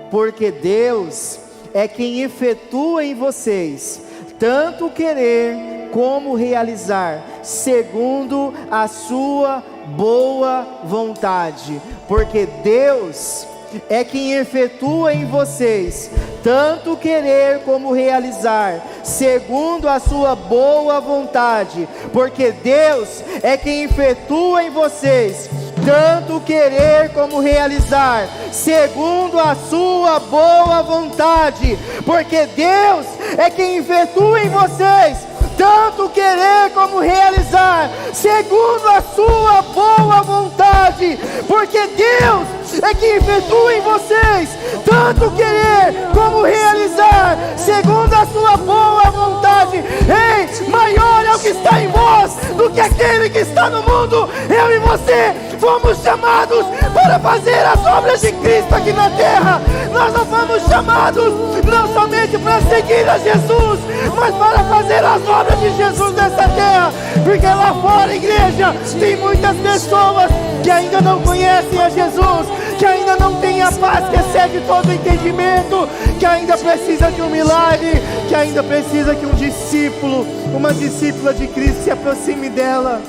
Porque Deus é quem efetua em vocês tanto querer como realizar, segundo a sua boa vontade. Porque Deus é quem efetua em vocês tanto querer como realizar, segundo a sua boa vontade. Porque Deus é quem efetua em vocês tanto querer como realizar, segundo a sua boa vontade. Porque Deus é quem efetua em vocês tanto querer como realizar, segundo a sua boa vontade. Porque Deus é quem efetua em vocês tanto querer como realizar, segundo a sua boa vontade. Ei, maior é o que está em vós do que aquele que está no mundo. Eu e você fomos chamados para fazer as obras de Cristo aqui na terra. Nós não fomos chamados não somente para seguir a Jesus, mas para fazer as obras de Jesus nessa terra. Porque lá fora, igreja, tem muitas pessoas que ainda não conhecem a Jesus, que ainda não tem a paz que excede todo o entendimento, que ainda precisa de um milagre, que ainda precisa que um discípulo, uma discípula de Cristo se aproxime dela.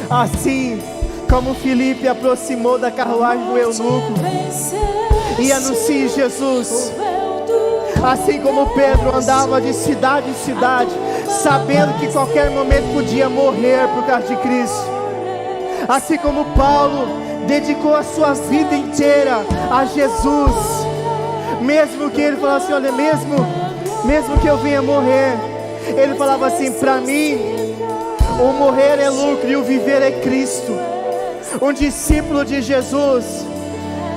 Assim como Filipe aproximou da carruagem do eunuco e anuncie Jesus, assim como Pedro andava de cidade em cidade, sabendo que qualquer momento podia morrer por causa de Cristo, assim como Paulo dedicou a sua vida inteira a Jesus, mesmo que ele falasse, olha, mesmo que eu venha morrer, ele falava assim, para mim o morrer é lucro e o viver é Cristo. Um discípulo de Jesus,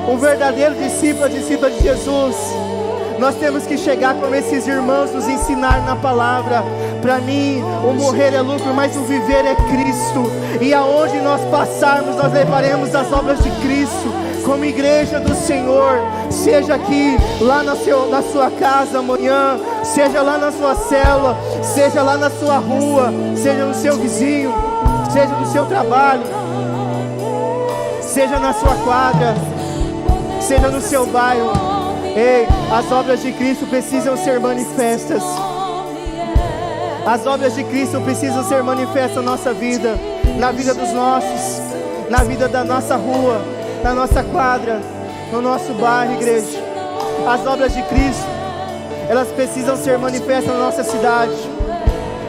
um verdadeiro discípulo, a discípula de Jesus, nós temos que chegar como esses irmãos nos ensinaram na palavra. Para mim o morrer é lucro, mas o viver é Cristo. E aonde nós passarmos, nós levaremos as obras de Cristo, como igreja do Senhor. Seja aqui, lá na sua casa amanhã, seja lá na sua célula, seja lá na sua rua, seja no seu vizinho, seja no seu trabalho, seja na sua quadra, seja no seu bairro. Ei, as obras de Cristo precisam ser manifestas. As obras de Cristo precisam ser manifestas na nossa vida, na vida dos nossos, na vida da nossa rua, na nossa quadra, no nosso bairro, igreja. As obras de Cristo, elas precisam ser manifestas na nossa cidade,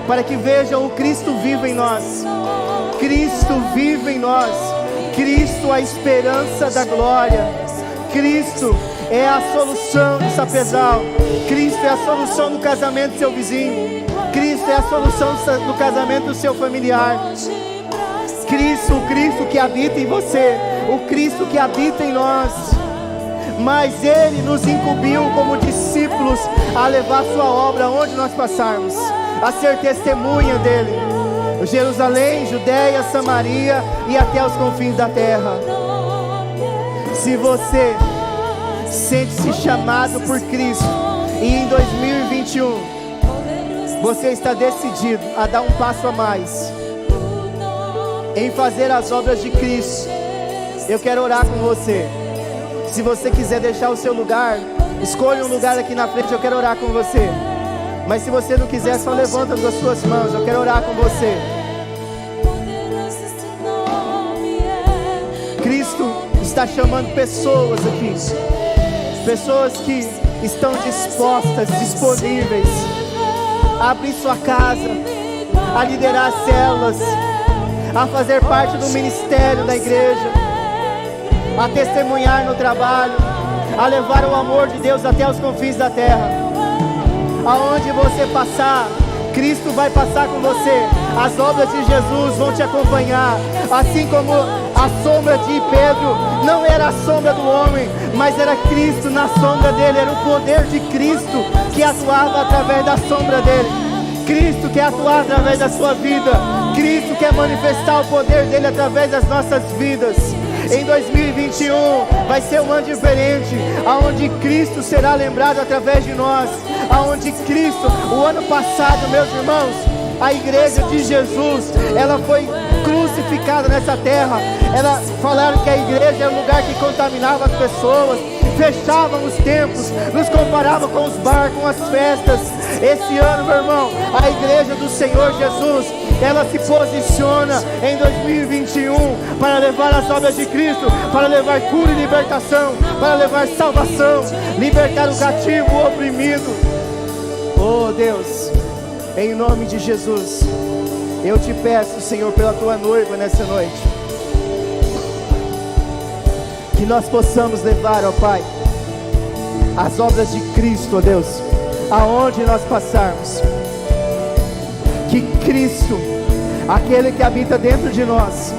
para que vejam o Cristo vivo em nós. Cristo vive em nós. Cristo, a esperança da glória. Cristo é a solução do sapezal. Cristo é a solução do casamento do seu vizinho. Cristo é a solução do casamento do seu familiar. Cristo, o Cristo que habita em você, o Cristo que habita em nós. Mas Ele nos incumbiu como discípulos a levar sua obra onde nós passarmos, a ser testemunha dEle. Jerusalém, Judeia, Samaria e até os confins da terra. Se você sente-se chamado por Cristo e em 2021 você está decidido a dar um passo a mais em fazer as obras de Cristo, eu quero orar com você. Se você quiser deixar o seu lugar, Escolha um lugar aqui na frente, eu quero orar com você. Mas se você não quiser, só levanta as suas mãos, eu quero orar com você. Cristo está chamando pessoas aqui, pessoas que estão dispostas, disponíveis a abrir sua casa, a liderar células, a fazer parte do ministério da igreja, a testemunhar no trabalho, a levar o amor de Deus até os confins da terra. Aonde você passar, Cristo vai passar com você. As obras de Jesus vão te acompanhar. Assim como a sombra de Pedro não era a sombra do homem, mas era Cristo na sombra dele. Era o poder de Cristo que atuava através da sombra dele. Cristo quer atuar através da sua vida. Cristo quer manifestar o poder dele através das nossas vidas. Em 2021 vai ser um ano diferente, aonde Cristo será lembrado através de nós. Aonde Cristo, o ano passado, meus irmãos, a igreja de Jesus, ela foi crucificada nessa terra. Falaram que a igreja é um lugar que contaminava as pessoas, fechavam os templos, nos comparava com os bares, com as festas. Esse ano, meu irmão, a igreja do Senhor Jesus, ela se posiciona em 2021 para levar as obras de Cristo, para levar cura e libertação, para levar salvação, libertar o cativo, o oprimido. Oh Deus, em nome de Jesus, eu te peço, Senhor, pela tua noiva nessa noite, que nós possamos levar, ó Pai, as obras de Cristo, ó Deus, aonde nós passarmos. Que Cristo, aquele que habita dentro de nós,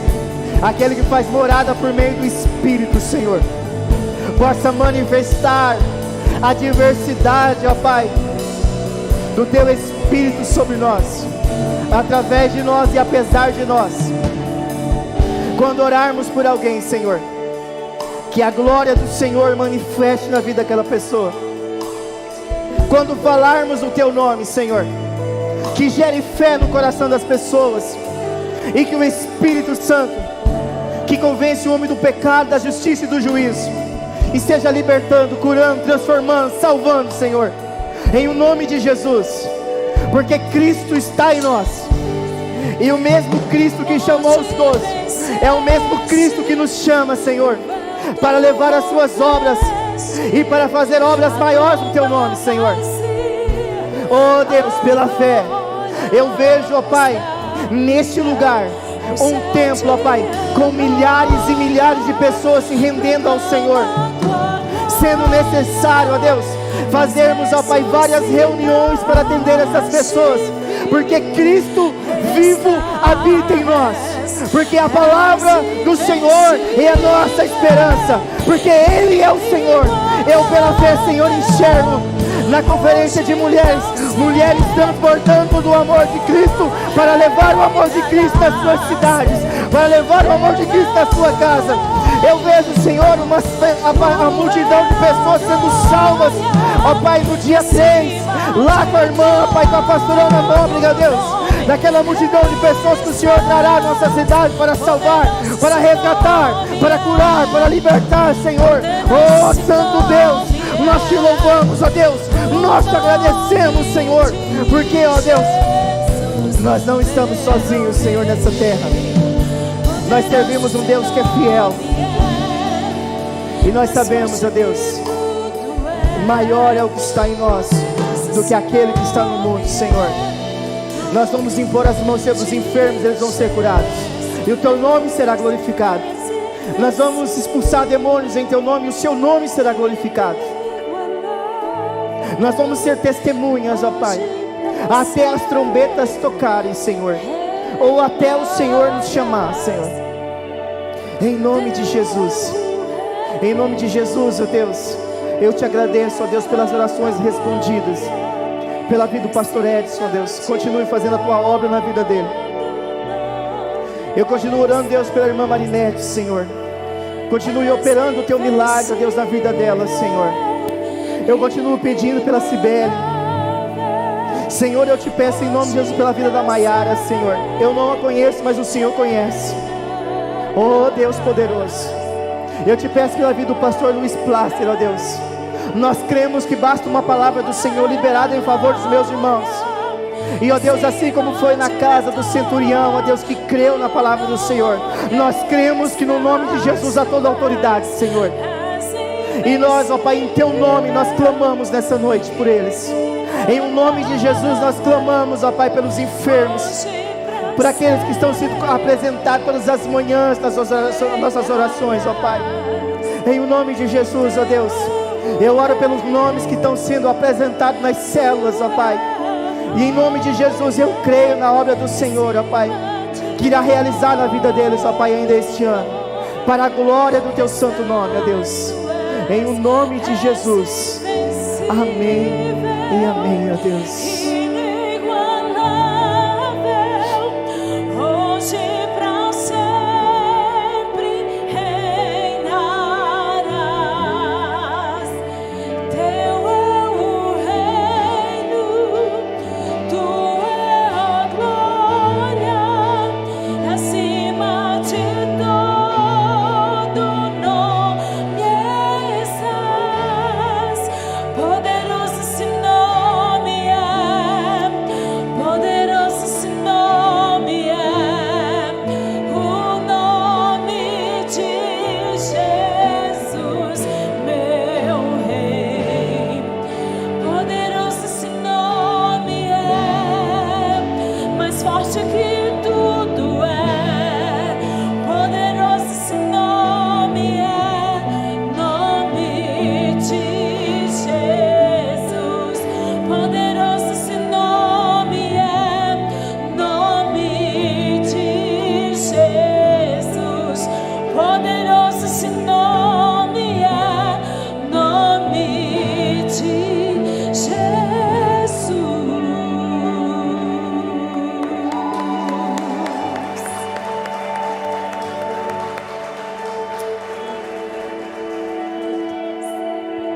aquele que faz morada por meio do Espírito, Senhor, possa manifestar a diversidade, ó Pai, do Teu Espírito sobre nós, através de nós e apesar de nós. Quando orarmos por alguém, Senhor, que a glória do Senhor manifeste na vida daquela pessoa. Quando falarmos o Teu nome, Senhor, que gere fé no coração das pessoas, e que o Espírito Santo, que convence o homem do pecado, da justiça e do juízo, esteja libertando, curando, transformando, salvando, Senhor, em o nome de Jesus, porque Cristo está em nós, e o mesmo Cristo que chamou os 12, é o mesmo Cristo que nos chama, Senhor, para levar as suas obras, e para fazer obras maiores no Teu nome, Senhor. Oh Deus, pela fé, eu vejo, ó Pai, neste lugar, um templo, ó Pai, com milhares e milhares de pessoas se rendendo ao Senhor, sendo necessário, ó Deus, fazermos, ó Pai, várias reuniões para atender essas pessoas, porque Cristo vivo habita em nós, porque a palavra do Senhor é a nossa esperança, porque Ele é o Senhor. Eu pela fé, Senhor, enxergo na conferência de mulheres transportando do amor de Cristo, para levar o amor de Cristo nas suas cidades, para levar o amor de Cristo na sua casa. Eu vejo, Senhor, a multidão de pessoas sendo salvas, ó Pai, no dia 3, lá com a irmã, Pai, com a pastora Ana Nóbrega, Deus, daquela multidão de pessoas que o Senhor trará à nossa cidade para salvar, para resgatar, para curar, para libertar, Senhor. Oh Santo Deus, nós te louvamos, ó Deus, nós te agradecemos, Senhor, porque, ó Deus, nós não estamos sozinhos, Senhor, nessa terra. Nós servimos um Deus que é fiel, e nós sabemos, ó Deus, maior é o que está em nós do que aquele que está no mundo, Senhor. Nós vamos impor as mãos sobre os enfermos, eles vão ser curados, e o Teu nome será glorificado. Nós vamos expulsar demônios em Teu nome, e o Seu nome será glorificado. Nós vamos ser testemunhas, ó Pai, até as trombetas tocarem, Senhor, ou até o Senhor nos chamar, Senhor. Em nome de Jesus, em nome de Jesus, ó Deus, eu te agradeço, ó Deus, pelas orações respondidas, pela vida do pastor Edson, ó Deus. Continue fazendo a Tua obra na vida dele. Eu continuo orando, Deus, pela irmã Marinete, Senhor. Continue operando o Teu milagre, ó Deus, na vida dela, Senhor. Eu continuo pedindo pela Cibele, Senhor. Eu te peço em nome de Jesus pela vida da Maiara, Senhor. Eu não a conheço, mas o Senhor conhece. Oh Deus poderoso, eu te peço pela vida do pastor Luiz Plaster, ó Deus. Nós cremos que basta uma palavra do Senhor liberada em favor dos meus irmãos. E ó Deus, assim como foi na casa do centurião, ó Deus, que creu na palavra do Senhor, nós cremos que no nome de Jesus há toda autoridade, Senhor. E nós, ó Pai, em Teu nome nós clamamos nessa noite por eles. Em o nome de Jesus nós clamamos, ó Pai, pelos enfermos, por aqueles que estão sendo apresentados todas as manhãs nas nossas orações, ó Pai. Em o nome de Jesus, ó Deus, eu oro pelos nomes que estão sendo apresentados nas células, ó Pai. E em nome de Jesus eu creio na obra do Senhor, ó Pai, que irá realizar na vida deles, ó Pai, ainda este ano, para a glória do Teu santo nome, ó Deus. Em o nome de Jesus. Amém e amém, ó Deus.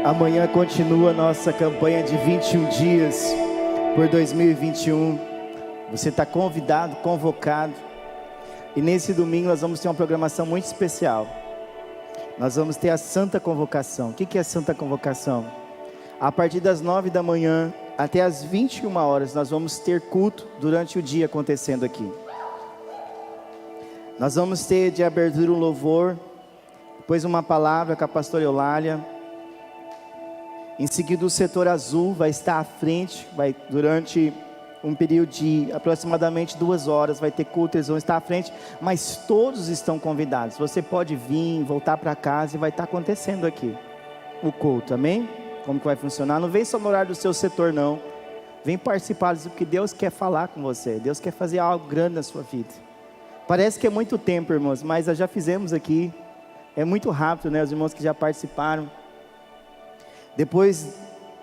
Amanhã continua a nossa campanha de 21 dias por 2021. Você está convidado, convocado. E nesse domingo nós vamos ter uma programação muito especial. Nós vamos ter a Santa Convocação. O que é a Santa Convocação? A partir das 9 da manhã até as 21 horas nós vamos ter culto durante o dia acontecendo aqui. Nós vamos ter de abertura um louvor, depois uma palavra com a pastora Eulália. Em seguida o setor azul vai estar à frente, durante um período de aproximadamente 2 horas, vai ter culto, eles vão estar à frente, mas todos estão convidados. Você pode vir, voltar para casa e vai estar acontecendo aqui o culto, amém? Como que vai funcionar? Não vem só no horário do seu setor não, vem participar, porque Deus quer falar com você, Deus quer fazer algo grande na sua vida. Parece que é muito tempo, irmãos, mas nós já fizemos aqui, é muito rápido, né? Os irmãos que já participaram. Depois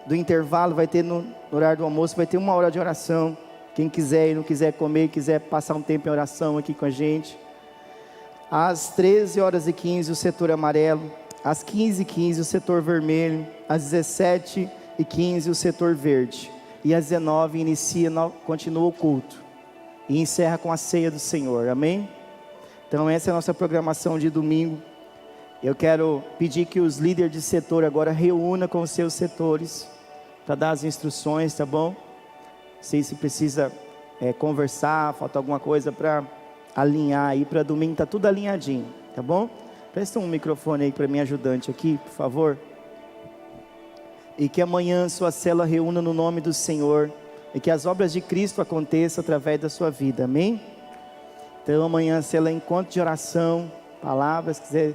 do intervalo vai ter no horário do almoço, vai ter 1 hora de oração. Quem quiser e não quiser comer, quiser passar um tempo em oração aqui com a gente. Às 13h15 o setor amarelo, às 15h15 o setor vermelho, às 17h15 o setor verde. E às 19h continua o culto. E encerra com a ceia do Senhor, amém? Então essa é a nossa programação de domingo. Eu quero pedir que os líderes de setor agora reúnam com os seus setores para dar as instruções, tá bom? Não sei se precisa conversar, falta alguma coisa para alinhar aí, para domingo tá tudo alinhadinho, tá bom? Presta um microfone aí para minha ajudante aqui, por favor. E que amanhã sua célula reúna no nome do Senhor, e que as obras de Cristo aconteçam através da sua vida, amém? Então amanhã a célula é encontro de oração, palavras, quiser...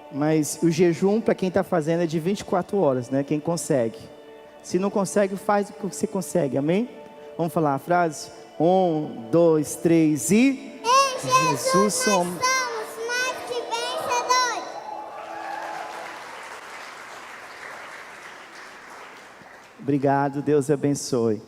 Mas o jejum para quem está fazendo é de 24 horas, né? Quem consegue. Se não consegue, faz o que você consegue, amém? Vamos falar a frase? 1, 2, 3 e... Em Jesus somos mais que vencedores. Obrigado, Deus abençoe.